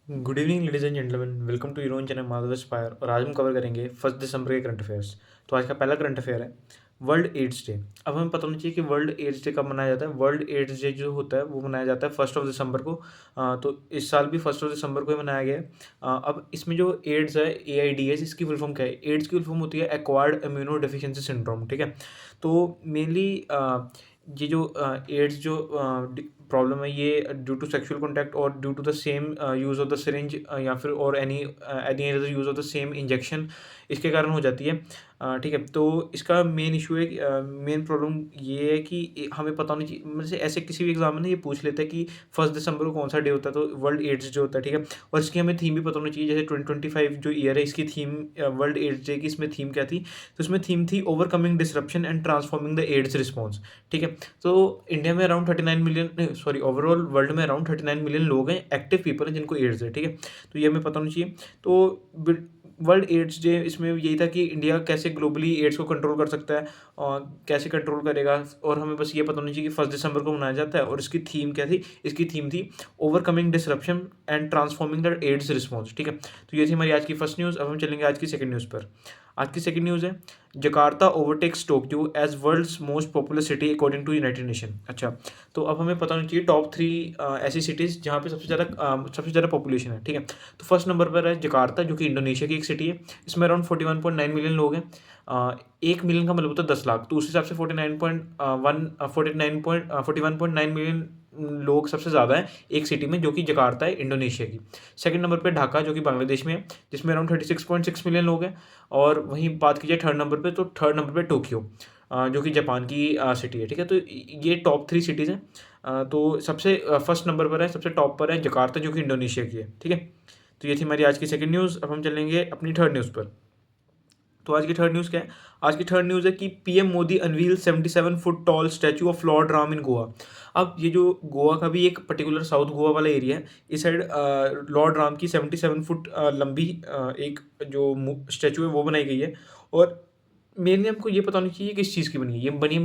Good evening ladies and gentleman, welcome to your own channel Madhav aspire. और आज हम cover करेंगे 1 दिसंबर के करंट अफेयर्स। तो आज का पहला करंट अफेयर है वर्ल्ड एड्स डे। अब हमें पता होना चाहिए कि वर्ल्ड एड्स डे कब मनाया जाता है। वर्ल्ड एड्स डे जो होता है वो मनाया जाता है 1 दिसंबर को। तो इस साल भी 1 दिसंबर को ही मनाया गया है। अब इसमें जो एड्स है, AIDS, इसकी फुल फॉर्म क्या है? एड्स की फुल फॉर्म होती है एक्वायर्ड इम्यूनो डेफिशिएंसी सिंड्रोम। ठीक है। तो मेनली ये जो एड्स जो प्रॉब्लम है, ये ड्यू टू सेक्सुअल कॉन्टैक्ट और due to the same use of the syringe या फिर और any other use of the same injection, इसके कारण हो जाती है। ठीक है। तो इसका मेन इशू है, मेन प्रॉब्लम ये है कि हमें पता होनी चाहिए। मतलब ऐसे किसी भी एग्जाम में ना ये पूछ लेते हैं कि 1 दिसंबर को कौन सा डे होता है, तो वर्ल्ड एड्स डे होता है। ठीक है। और इसकी हमें थीम भी पता होनी चाहिए। जैसे 2025 जो ईयर है, इसकी थीम वर्ल्ड एड्स डे की इसमें थीम क्या थी? तो इसमें थीम थी overcoming disruption and transforming the AIDS response. ठीक है। तो इंडिया में around 39 million, sorry, overall world में अराउंड 39 मिलियन लोग हैं, एक्टिव पीपल हैं जिनको एड्स है। ठीक है। तो ये हमें पता होना चाहिए। तो वर्ल्ड एड्स डे इसमें यही था कि इंडिया कैसे ग्लोबली एड्स को कंट्रोल कर सकता है और कैसे कंट्रोल करेगा। और हमें बस ये पता होना चाहिए कि 1 दिसंबर को मनाया जाता है। और इसकी थीम क्या थी? इसकी थीम थी overcoming disruption and transforming the AIDS response. ठीक है। तो ये थी हमारी आज की फर्स्ट न्यूज़। अब हम चलेंगे आज की सेकंड न्यूज़ पर। आज की सेकंड न्यूज़ है Jakarta overtakes Tokyo as world's most popular city according to United nation. अच्छा, तो अब हमें पता होना चाहिए टॉप 3 ऐसी सिटीज़ जहाँ पे सबसे ज़्यादा पॉपुलेशन है। ठीक है। तो फर्स्ट नंबर पर है जकार्ता, जो कि इंडोनेशिया की एक सिटी है। इसमें अराउंड 41.9 मिलियन लोग हैं। 1 मिलियन का मतलब होता है 10 लाख। तो उस हिसाब से 41.9 मिलियन लोग सबसे ज़्यादा है एक सिटी में, जो कि जकार्ता है इंडोनेशिया की। सेकंड नंबर पे ढाका, जो कि बांग्लादेश में है, जिसमें अराउंड 36.6 मिलियन लोग हैं। और वहीं बात की जाए थर्ड नंबर पे, तो थर्ड नंबर पे टोक्यो, जो कि जापान की सिटी है। ठीक है। तो ये टॉप 3 सिटीज़ हैं। तो सबसे फर्स्ट नंबर पर है, सबसे टॉप पर है जकार्ता, जो कि इंडोनेशिया की है। ठीक है। तो ये थी हमारी आज की सेकंड न्यूज़। अब हम चलेंगे अपनी थर्ड न्यूज़ पर। तो आज की थर्ड न्यूज़ क्या है? आज की थर्ड न्यूज़ है कि PM Modi unveil 77 foot tall statue of lord Ram in Goa. अब ये जो गोवा का भी एक पर्टिकुलर साउथ गोवा वाला एरिया है, इस साइड लॉर्ड राम की 77 फुट लंबी एक जो स्टैचू है वो बनाई गई है। और मेनली हमको ये पता होना चाहिए किस चीज़ की बनी है। ये बनी है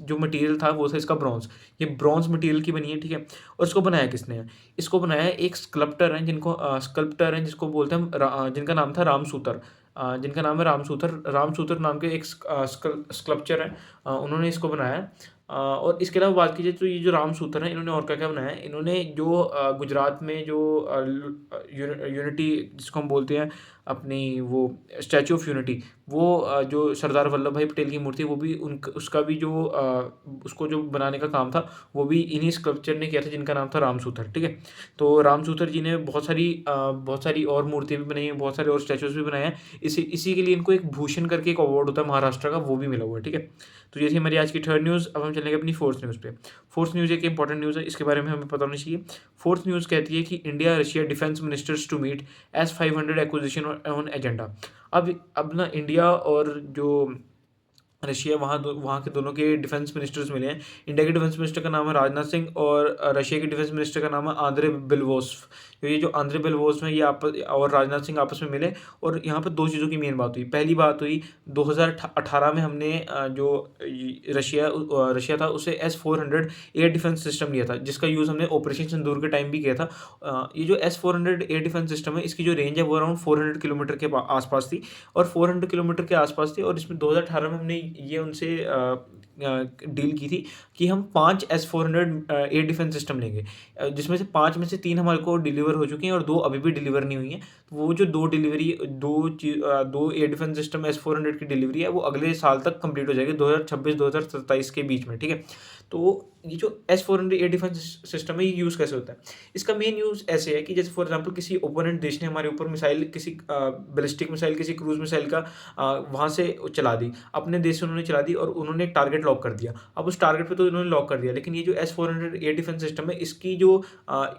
जो मटेरियल था वो था इसका ब्रॉन्ज। ये ब्रॉन्ज मटेरियल की बनी है। ठीक है। और इसको बनाया किसने है? इसको बनाया है एक स्कल्प्टर हैं जिसको बोलते हैं जिनका नाम था रामसूतर। जिनका नाम है रामसूतर। रामसूतर नाम के एक स्कल्पचर है। उन्होंने इसको बनाया है। और इसके अलावा बात की जाए तो ये जो रामसूत्र हैं, इन्होंने और क्या-क्या बनाया है? इन्होंने जो गुजरात में जो यूनिटी जिसको हम बोलते हैं, अपनी वो स्टैच्यू ऑफ यूनिटी, वो जो सरदार वल्लभ भाई पटेल की मूर्ति है, वो भी उसका भी जो उसको जो बनाने का काम था, वो भी इन्हीं स्कल्पचर ने किया था, जिनका नाम था रामसूत्र। ठीक है। तो रामसूत्र जी ने बहुत सारी और मूर्तियाँ भी बनाई हैं, बहुत सारे और स्टैचूज़ भी बनाए हैं। इसी इसी के लिए इनको एक भूषण करके एक अवार्ड होता है महाराष्ट्र का, वो भी मिला हुआ है। ठीक है। तो ये थी हमारी आज की थर्ड न्यूज़। अब हम चलेंगे अपनी फोर्थ न्यूज़ पे। फोर्थ न्यूज़ एक इंपॉर्टेंट न्यूज़ है, इसके बारे में हमें पता होना चाहिए। फोर्थ न्यूज़ कहती है कि India Russia defence ministers to meet as 500 acquisition on agenda. अब ना इंडिया और जो रशिया, वहाँ के दोनों के डिफेंस मिनिस्टर्स मिले हैं। इंडिया के डिफेंस मिनिस्टर का नाम है राजनाथ सिंह और रशिया के डिफेंस मिनिस्टर का नाम है आंद्रे बेलोवोस्फ। तो ये जो आंद्रे बेलोवोस्फ हैं, ये आपस और राजनाथ सिंह आपस में मिले। और यहाँ पर 2 चीज़ों की मेन बात हुई। पहली बात हुई 2018 में हमने जो रशिया था उससे S-400 एयर डिफेंस सिस्टम लिया था, जिसका यूज़ हमने ऑपरेशन सिंदूर के टाइम भी किया था। ये जो S-400 एयर डिफेंस सिस्टम है, इसकी जो रेंज है वो अराउंड 400 किलोमीटर के आसपास थी। और 400 किलोमीटर के आसपास थी। और इसमें 2018 में हमने ये उनसे डील की थी कि हम 5 S-400 एयर डिफेंस सिस्टम लेंगे, जिसमें से 5 में से 3 हमारे को डिलीवर हो चुके हैं और 2 अभी भी डिलीवर नहीं हुई हैं। तो वो जो 2 एयर डिफेंस सिस्टम S-400 की डिलीवरी है, वो अगले साल तक कंप्लीट हो जाएगी, 2026-2027 के बीच में। ठीक है। तो ये जो S-400 एयर डिफेंस सिस्टम है, ये यूज़ कैसे होता है? इसका मेन यूज़ ऐसे है कि जैसे फॉर एग्जांपल किसी ओपोनेंट देश ने हमारे ऊपर मिसाइल, किसी बैलिस्टिक मिसाइल, किसी क्रूज़ मिसाइल का वहाँ से चला दी, अपने देश से उन्होंने चला दी और उन्होंने एक टारगेट लॉक कर दिया। अब उस टारगेट पे तो उन्होंने लॉक कर दिया, लेकिन ये जो S-400 एयर डिफेंस सिस्टम है, इसकी जो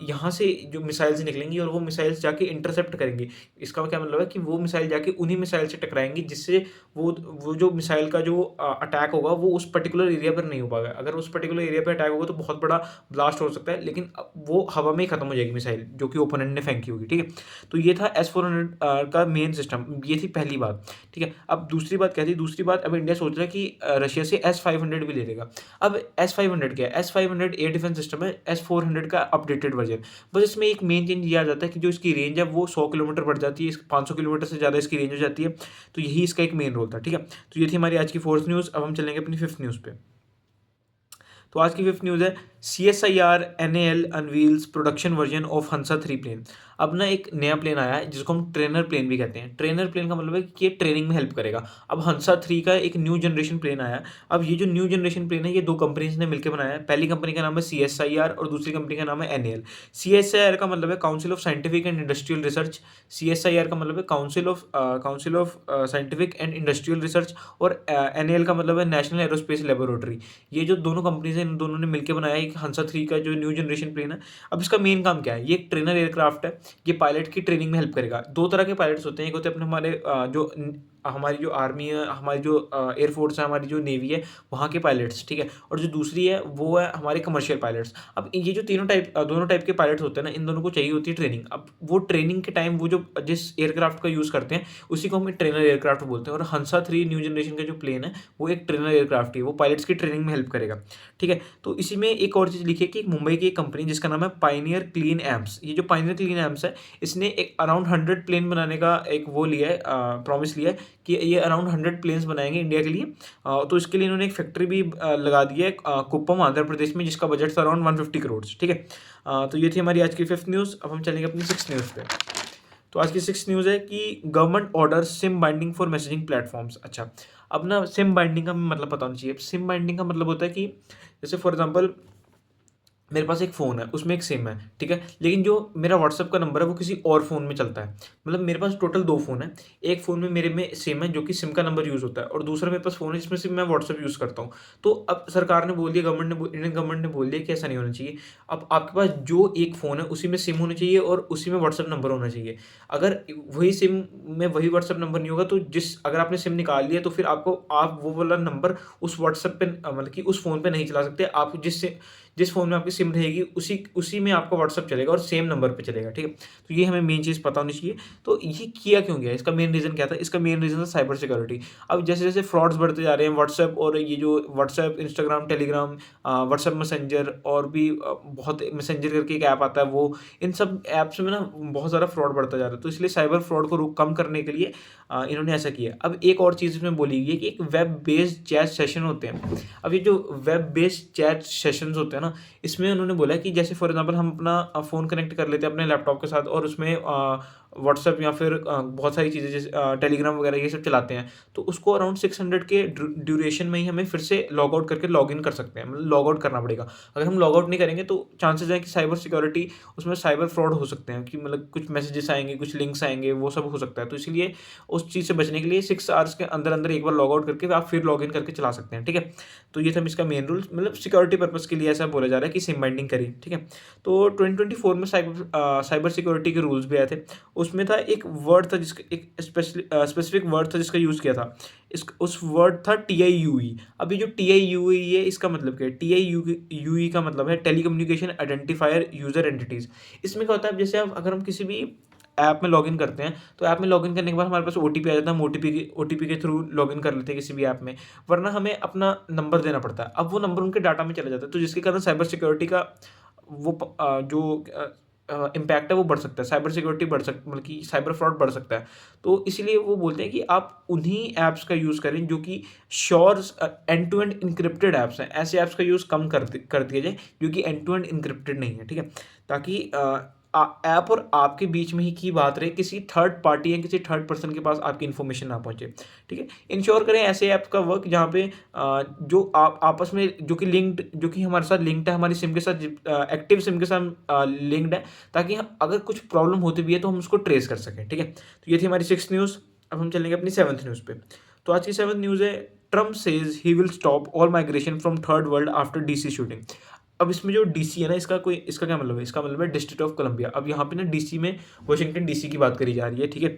यहाँ से जो मिसाइल्स निकलेंगी और वो मिसाइल्स जाके इंटरसेप्ट करेंगी। इसका क्या मतलब है कि वो मिसाइल जाके उन्हीं मिसाइल से टकराएँगी, जिससे वो जो मिसाइल का जो अटैक होगा, वो उस पर्टिकुलर एरिया पर नहीं हो पाएगा। अगर उस पर्टिकुलर एरिया पे अटैक होगा तो बहुत बड़ा ब्लास्ट हो सकता है, लेकिन वो हवा में ही खत्म हो जाएगी मिसाइल, जो कि ओपोनेंट ने फेंकी होगी। ठीक है। तो ये था S-400 का मेन सिस्टम, ये थी पहली बात। ठीक है। अब दूसरी बात क्या थी? दूसरी बात, अब इंडिया सोच रहा है कि रशिया से S500 भी ले लेगा। अब S500 क्या है? S500 एयर डिफेंस सिस्टम है, S400 का अपडेटेड वर्जन। बस इसमें एक मेन चेंज ये आ जाता है कि जो इसकी रेंज है वो 100 किलोमीटर बढ़ जाती है, 500 किलोमीटर से ज़्यादा इसकी रेंज हो जाती है। तो यही इसका एक मेन रोल था, ठीक है। तो ये थी हमारी आज की फोर्थ न्यूज़। अब हम चलेंगे अपनी फिफ्थ न्यूज़ पे। तो आज की फिफ्थ न्यूज़ है CSIR NAL unveils production version of Hansa 3 plane. अब ना एक नया प्लेन आया है जिसको हम ट्रेनर प्लेन भी कहते हैं। ट्रेनर प्लेन का मतलब है कि ये ट्रेनिंग में हेल्प करेगा। अब हंसा 3 का एक न्यू जनरेशन प्लेन आया है। अब ये जो न्यू जनरेशन प्लेन है ये दो कंपनीज ने मिलकर बनाया है। पहली कंपनी का नाम है CSIR और दूसरी कंपनी का नाम है NAL। CSIR का मतलब है council of scientific and industrial research. CSIR का मतलब है council of scientific and industrial research. और NAL का मतलब है नेशनल एरोस्पेस लेबोरेटरी। ये जो दोनों कंपनीज हैं इन दोनों ने मिलकर बनाया है एक हंसा 3 का जो न्यू जनरेशन प्लेन है। अब इसका मेन काम क्या है? ये एक ट्रेनर एयरक्राफ्ट है। ये पायलट की ट्रेनिंग में हेल्प करेगा। दो तरह के पायलट्स होते हैं, एक होते हैं अपने हमारी जो आर्मी है, हमारी जो एयरफोर्स है, हमारी जो नेवी है, वहाँ के पायलट्स, ठीक है। और जो दूसरी है वो है हमारे कमर्शियल पायलट्स। अब ये जो दोनों टाइप के पायलट्स होते हैं ना, इन दोनों को चाहिए होती है ट्रेनिंग। अब वो ट्रेनिंग के टाइम वो जो जिस एयरक्राफ्ट का यूज़ करते हैं उसी को हम ट्रेनर एयरक्राफ्ट बोलते हैं। और हंसा 3 न्यू जनरेशन का जो प्लेन है वो एक ट्रेनर एयरक्राफ्ट है, वो पायलट्स की ट्रेनिंग में हेल्प करेगा, ठीक है। तो इसी में एक और चीज़ लिखी है कि मुंबई की एक कंपनी जिसका नाम है पायनियर क्लीन एम्स। ये जो पायनियर क्लीन एम्स है इसने एक अराउंड 100 प्लेन बनाने का एक वो लिया है, प्रॉमिस लिया है कि ये अराउंड 100 प्लेन्स बनाएंगे इंडिया के लिए। तो इसके लिए इन्होंने एक फैक्ट्री भी लगा दी है कुप्पम आंध्र प्रदेश में, जिसका बजट था अराउंड 150 करोड़, ठीक है। तो ये थी हमारी आज की फिफ्थ न्यूज़। अब हम चलेंगे अपनी सिक्स न्यूज़ पे। तो आज की सिक्स न्यूज़ है कि government order SIM binding for messaging platforms. अच्छा, अब ना सिम बाइंडिंग का मतलब पता होना चाहिए। सिम बाइंडिंग का मतलब होता है कि जैसे फॉर एग्जांपल मेरे पास एक फ़ोन है, उसमें एक सिम है, ठीक है। लेकिन जो मेरा व्हाट्सएप का नंबर है वो किसी और फ़ोन में चलता है। मतलब मेरे पास टोटल 2 फ़ोन हैं। एक फ़ोन में मेरे में सिम है जो कि सिम का नंबर यूज़ होता है, और दूसरा मेरे पास फ़ोन है जिसमें सिर्फ़ मैं व्हाट्सएप यूज़ करता हूँ। तो अब सरकार ने बोल दिया, इंडियन गवर्नमेंट ने बोल दिया कि ऐसा नहीं होना चाहिए। अब आपके पास जो एक फ़ोन है उसी में सिम होना चाहिए और उसी में व्हाट्सएप नंबर होना चाहिए। अगर वही सिम में वही व्हाट्सएप नंबर नहीं होगा तो अगर आपने सिम निकाल लिया तो फिर आप वो वाला नंबर उस व्हाट्सएप पे मतलब कि उस फ़ोन पे नहीं चला सकते। आप जिस फ़ोन में आपकी सिम रहेगी उसी में आपका व्हाट्सएप चलेगा और सेम नंबर पे चलेगा, ठीक है। तो ये हमें मेन चीज़ पता होनी चाहिए। तो ये किया क्यों गया? इसका मेन रीज़न क्या था? इसका मेन रीज़न था साइबर सिक्योरिटी। अब जैसे-जैसे फ्रॉड्स बढ़ते जा रहे हैं व्हाट्सएप, और ये जो WhatsApp, Instagram, Telegram, WhatsApp messenger और भी बहुत मैसेंजर करके एक ऐप आता है, वो इन सब ऐप्स में ना बहुत ज़्यादा फ्रॉड बढ़ता जा रहा है। तो इसलिए साइबर फ्रॉड को कम करने के लिए इन्होंने ऐसा किया। अब एक और चीज़ इसमें बोली गई है कि एक वेब बेस्ड चैट सेशन होते हैं। अब ये जो वेब बेस्ड चैट सेशंस होते हैं ना, इसमें उन्होंने बोला है कि जैसे फॉर एग्जांपल हम अपना फ़ोन कनेक्ट कर लेते हैं अपने लैपटॉप के साथ और उसमें व्हाट्सएप या फिर बहुत सारी चीज़ें जैसे टेलीग्राम वगैरह ये सब चलाते हैं, तो उसको अराउंड 600 के ड्यूरेशन में ही हमें फिर से लॉग आउट करके लॉग इन कर सकते हैं। मतलब लॉग आउट करना पड़ेगा। अगर हम लॉग आउट नहीं करेंगे तो चांसेस हैं कि साइबर सिक्योरिटी उसमें साइबर फ्रॉड हो सकते हैं, कि मतलब कुछ मैसेजेस आएँगे, कुछ लिंक्स आएँगे, वो सब हो सकता है। तो इसलिए उस चीज़ से बचने के लिए 6 आवर्स के अंदर-अंदर एक बार लॉग आउट करके आप फिर लॉग इन करके चला सकते हैं, ठीक है। तो ये था इसका मेन रूल, मतलब सिक्योरिटी पर्पज़ के लिए ऐसा बोला जा रहा है कि सिम बाइंडिंग करी, ठीक है। तो 2024 में साइबर सिक्योरिटी के रूल्स भी आए थे। उसमें था एक वर्ड था जिसका एक स्पेसिफिक वर्ड था जिसका यूज़ किया था। उस वर्ड था TIUE। अब ये जो TIUE है इसका मतलब क्या है? TIUE का मतलब है टेलीकम्युनिकेशन आइडेंटिफायर यूज़र एंटिटीज़। इसमें क्या होता है, जैसे अगर हम किसी भी ऐप में लॉगिन करते हैं, तो ऐप में लॉगिन करने के बाद हमारे पास ओटीपी आ जाता है। हम ओटीपी के थ्रू लॉगिन कर लेते हैं किसी भी ऐप में, वरना हमें अपना नंबर देना पड़ता है। अब वो नंबर उनके डाटा में चला जाता है, तो जिसके कारण साइबर सिक्योरिटी का जो इम्पैक्ट है वो बढ़ सकता है। साइबर सिक्योरिटी मतलब कि साइबर फ्रॉड बढ़ सकता है। तो इसीलिए वो बोलते हैं कि आप उन्हीं ऐप्स का यूज़ करें जो कि sure end to end encrypted apps हैं। ऐसे ऐप्स का यूज़ कम कर दिया जाए जो कि एंड टू एंड इनक्रिप्टेड नहीं है, ठीक है। ताकि ऐप और आपके बीच में ही की बात रहे, किसी थर्ड पार्टी या किसी थर्ड पर्सन के पास आपकी इन्फॉर्मेशन ना पहुंचे, ठीक है। इंश्योर करें ऐसे ऐप का वर्क जहाँ पे जो आप आपस में जो कि हमारे साथ लिंक्ड है, हमारी सिम के साथ एक्टिव सिम के साथ लिंक्ड है, ताकि अगर कुछ प्रॉब्लम होती भी है तो हम उसको ट्रेस कर सकें, ठीक है। तो ये थी हमारी सिक्स न्यूज़। अब हम चलेंगे अपनी सेवन्थ न्यूज़ पे। तो आज की सेवन्थ न्यूज़ है, Trump says he will stop all migration from third world after DC shooting. अब इसमें जो DC है ना, इसका क्या मतलब है? इसका मतलब है डिस्ट्रिक्ट ऑफ कोलंबिया। अब यहाँ पे ना DC में वाशिंगटन DC की बात करी जा रही है, ठीक है।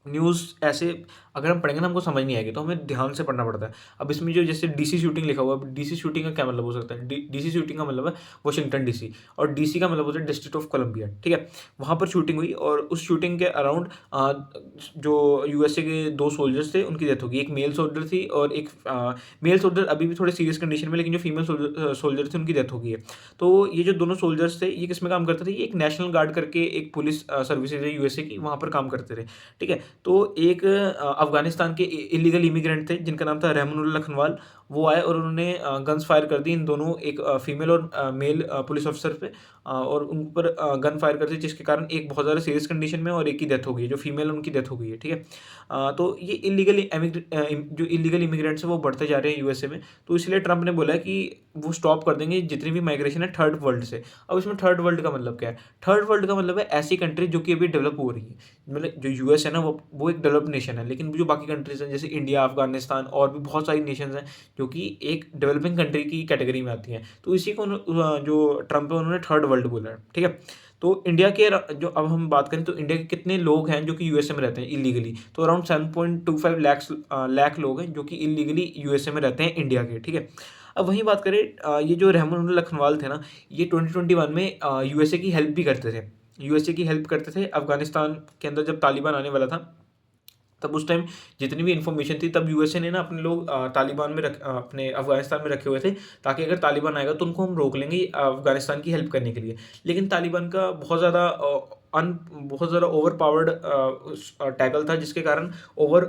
न्यूज़ ऐसे अगर हम पढ़ेंगे ना हमको समझ नहीं आएगी, तो हमें ध्यान से पढ़ना पड़ता है। अब इसमें जो जैसे डीसी शूटिंग लिखा हुआ है, डीसी शूटिंग का क्या मतलब हो सकता है? डीसी शूटिंग का मतलब है वाशिंगटन डीसी, और डीसी का मतलब होता है डिस्ट्रिक्ट ऑफ कोलंबिया, ठीक है? वहाँ पर शूटिंग हुई और उस शूटिंग के अराउंड जो यूएसए के 2 सोल्जर्स थे उनकी डेथ हो गई। एक मेल सोल्जर थी और एक मेल सोल्जर अभी भी थोड़े सीरियस कंडीशन में, लेकिन जो फीमेल सोल्जर थे उनकी डेथ हो गई है। तो ये जो दोनों सोल्जर्स थे ये किस में काम करते थे? ये एक नेशनल गार्ड करके एक पुलिस सर्विसेज है यूएसए की, वहाँ पर काम करते थे, ठीक है? तो एक अफ़गानिस्तान के इल्लीगल इमिग्रेंट थे जिनका नाम था रहमानुल्लाह लखनवाल, वो आए और उन्होंने गन्स फायर कर दी इन दोनों, एक फीमेल और मेल पुलिस ऑफिसर पे, और उन पर गन फायर कर दी, जिसके कारण एक बहुत ज़्यादा सीरियस कंडीशन में और एक की डेथ हो गई है, जो फीमेल है उनकी डेथ हो गई है, ठीक है? तो ये जो इल्लीगल इमिग्रेंट्स हैं वो बढ़ते जा रहे हैं यूएसए में, तो इसलिए ट्रंप ने बोला है कि वो स्टॉप कर देंगे जितनी भी माइग्रेशन है थर्ड वर्ल्ड से। अब इसमें थर्ड वर्ल्ड का मतलब क्या है? थर्ड वर्ल्ड का मतलब है ऐसी कंट्री जो कि अभी डेवलप हो रही है। मतलब जो यूएस है ना वो एक डेवलप्ड नेशन है, लेकिन जो बाकी कंट्रीज़ हैं जैसे इंडिया, अफ़गानिस्तान और भी बहुत सारी नेशंस हैं जो कि एक डेवलपिंग कंट्री की कैटेगरी में आती हैं। तो इसी को जो ट्रंप है उन्होंने थर्ड वर्ल्ड बोला है, ठीक है? तो इंडिया के जो अब हम बात करें तो इंडिया के कितने लोग हैं जो कि यूएसए में रहते हैं इल्लीगली? तो अराउंड 7.25 लाख लोग हैं जो कि इल्लीगली यूएसए में रहते हैं इंडिया के, ठीक है? अब वहीं बात करें ये जो रहमानुल्लाह लखनवाल थे ना, ये 2021 में यूएसए की हेल्प भी करते थे। यूएसए की हेल्प करते थे अफ़गानिस्तान के अंदर जब तालिबान आने वाला था, तब उस टाइम जितनी भी इन्फॉर्मेशन थी तब यूएसए ने ना अपने लोग तालिबान में अपने अफ़गानिस्तान में रखे हुए थे, ताकि अगर तालिबान आएगा तो उनको हम रोक लेंगे अफ़गानिस्तान की हेल्प करने के लिए। लेकिन तालिबान का बहुत ज़्यादा ओवर पावर्ड टैकल था, जिसके कारण ओवर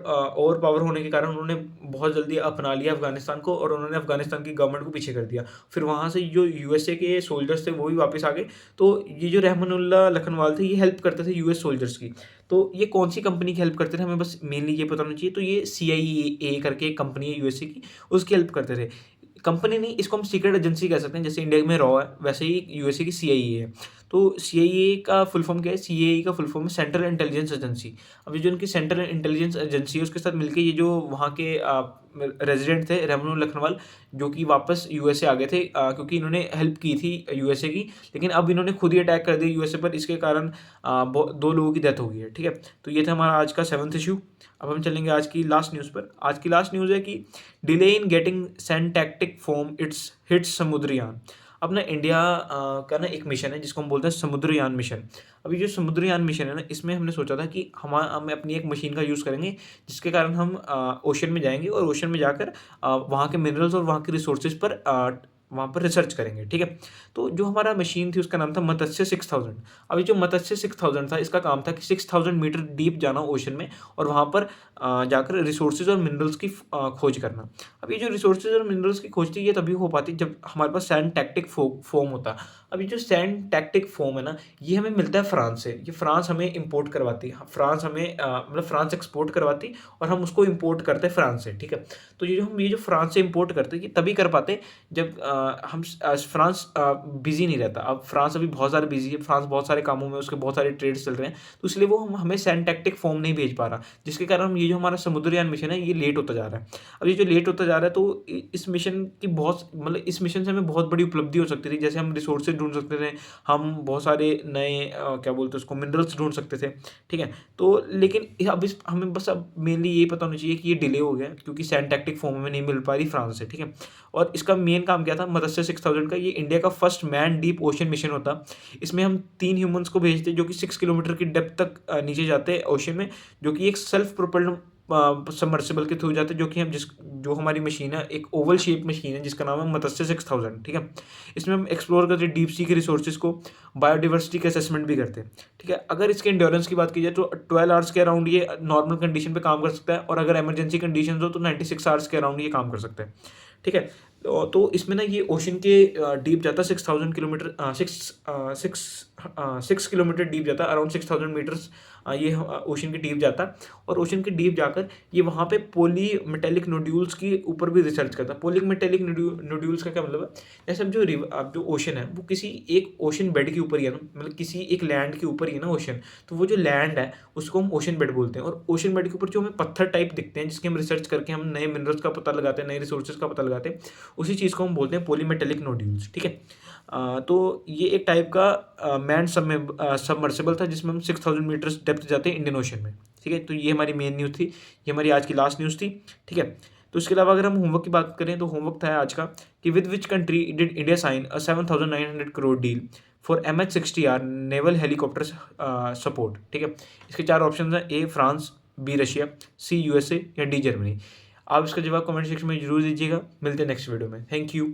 पावर होने के कारण उन्होंने बहुत जल्दी अपना लिया अफ़गानिस्तान को, और उन्होंने अफ़गानिस्तान की गवर्नमेंट को पीछे कर दिया। फिर वहाँ से जो यूएसए के सोल्जर्स थे वो भी वापस आ गए। तो ये जो रहमानुल्लाह लखनवाल थे ये हेल्प करते थे यूएस सोल्जर्स की। तो ये कौन सी कंपनी की हेल्प करते थे, हमें बस मेनली ये पता होना चाहिए। तो ये सीआईए करके एक कंपनी है यूएसए की, उसकी हेल्प करते थे। कंपनी नहीं, इसको हम सीक्रेट एजेंसी कह सकते हैं, जैसे इंडिया में रॉ है वैसे ही यूएसए की सीआईए है। तो सीआईए का फुल फॉर्म क्या है? सीआईए का फुल फॉर्म है सेंट्रल इंटेलिजेंस एजेंसी। अब ये जो उनकी सेंट्रल इंटेलिजेंस एजेंसी है उसके साथ मिलकर ये जो वहाँ के रेजिडेंट थे रहमानुल्लाह लखनवाल, जो कि वापस यूएसए आ गए थे, क्योंकि इन्होंने हेल्प की थी यूएसए की, लेकिन अब इन्होंने खुद ही अटैक कर दिया यूएसए पर, इसके कारण 2 लोगों की डेथ हो गई है, ठीक है? तो ये था हमारा आज का 7th इश्यू। अब हम चलेंगे आज की लास्ट न्यूज़ पर। आज की लास्ट न्यूज़ है कि delay in getting syntactic foam its hits Samudrayaan. अब ना इंडिया का ना एक मिशन है जिसको हम बोलते हैं समुद्रयान मिशन। अभी जो समुद्रयान मिशन है ना, इसमें हमने सोचा था कि हम अपनी एक मशीन का यूज़ करेंगे, जिसके कारण हम ओशन में जाएंगे और ओशन में जाकर वहाँ के मिनरल्स और वहाँ के रिसोर्सेज पर वहाँ पर रिसर्च करेंगे, ठीक है? तो जो हमारा मशीन थी उसका नाम था मत्स्य 6000। अब ये जो मत्स्य 6000 था, इसका काम था कि 6000 मीटर डीप जाना ओशन में और वहाँ पर जाकर रिसोर्सेज और मिनरल्स की खोज करना। अब ये जो रिसोर्सेज और मिनरल्स की खोज थी ये तभी हो पाती जब हमारे पास सैंटैक्टिक फोम होता। अब ये जो सैंटैक्टिक फोम है ना, ये हमें मिलता है फ्रांस से। ये फ्रांस हमें इम्पोर्ट करवाती है, फ्रांस हमें मतलब फ्रांस एक्सपोर्ट करवाती और हम उसको इम्पोर्ट करते हैं फ्रांस से, ठीक है? तो ये जो फ्रांस से इम्पोर्ट करते हैं ये तभी कर पाते जब फ्रांस बिजी नहीं रहता। अब फ्रांस अभी बहुत ज़्यादा बिजी है, फ्रांस बहुत सारे कामों में, उसके बहुत सारे ट्रेड्स चल रहे हैं, तो इसलिए वो हमें सैंटैक्टिक फोम नहीं भेज पा रहा, जिसके कारण हम ये जो हमारा समुद्रयान मिशन है ये लेट होता जा रहा है। अब ये जो लेट होता जा रहा है तो इस मिशन की इस मिशन से हमें बहुत बड़ी उपलब्धि हो सकती थी। जैसे हम रिसोर्सेज ढूंढ सकते थे, हम बहुत सारे नए क्या बोलते हैं उसको, मिनरल्स ढूंढ सकते थे, ठीक है? तो लेकिन हमें बस अब मेनली ये पता होना चाहिए कि ये डिले हो गया क्योंकि सैंटैक्टिक फोम हमें नहीं मिल पा रही फ्रांस से, ठीक है? और इसका मेन काम क्या था मत्स्य 6000 का? ये इंडिया का first man deep ocean mission होता। इसमें हम 3 ह्यूमंस को भेजते जो कि 6 किलोमीटर की डेप्थ तक नीचे जाते हैं ओशन में, जो कि एक सेल्फ प्रोपेल्ड सबमर्सिबल के थ्रू जाते हैं, जो हमारी मशीन है एक ओवल शेप मशीन है जिसका नाम है मत्स्य 6000, ठीक है? इसमें हम एक्सप्लोर करते हैं डीप सी के रिसोर्सेज को, बायोडिवर्सिटी का असेसमेंट भी करते हैं, ठीक है? अगर इसके एंड्योरेंस की बात की जाए तो 12 आवर्स के अराउंड ये नॉर्मल कंडीशन पे काम कर सकता है, और अगर इमरजेंसी कंडीशन हो तो 96 आवर्स के अराउंड ये काम कर सकता है, ठीक है? तो इसमें ना ये ओशन के डीप जाता है 6000 किलोमीटर, 6 किलोमीटर डीप जाता है, अराउंड 6000 मीटर्स ये ओशन के डीप जाता है। और ओशन के डीप जाकर ये वहाँ पे पॉली मेटेलिक नोड्यूल्स के ऊपर भी रिसर्च करता है। पॉली मेटेलिक नोड्यूल्स का क्या मतलब है? जैसे अब जो ओशन है वो किसी एक ओशन बेड के ऊपर ही है ना, मतलब किसी एक लैंड के ऊपर ही है ना ओशन, तो वो जो लैंड है उसको हम ओशन बेड बोलते हैं। और ओशन बेड के ऊपर जो हमें पत्थर टाइप दिखते हैं जिसके हम रिसर्च करके हम नए मिनरल्स का पता लगाते हैं, नए रिसोर्सेज का पता लगाते हैं, उसी चीज़ को हम बोलते हैं पॉलीमेटेलिक नोड्यूल्स, ठीक है? तो ये एक टाइप का मैन सबमर्सिबल था जिसमें हम 6000 मीटर्स डेप्थ जाते हैं इंडियन ओशन में। ठीक है, तो ये हमारी मेन न्यूज़ थी, ये हमारी आज की लास्ट न्यूज़ थी। ठीक है, तो इसके अलावा अगर हम होमवर्क की बात करें तो होमवर्क था आज का कि with which country did India sign a 7,900 crore deal for MH-60R naval helicopter support. ठीक है, इसके 4 ऑप्शन हैं, A France, B Russia, C USA या डी जर्मनी। आप इसका जवाब कमेंट सेक्शन में जरूर दीजिएगा। मिलते हैं नेक्स्ट वीडियो में। Thank you.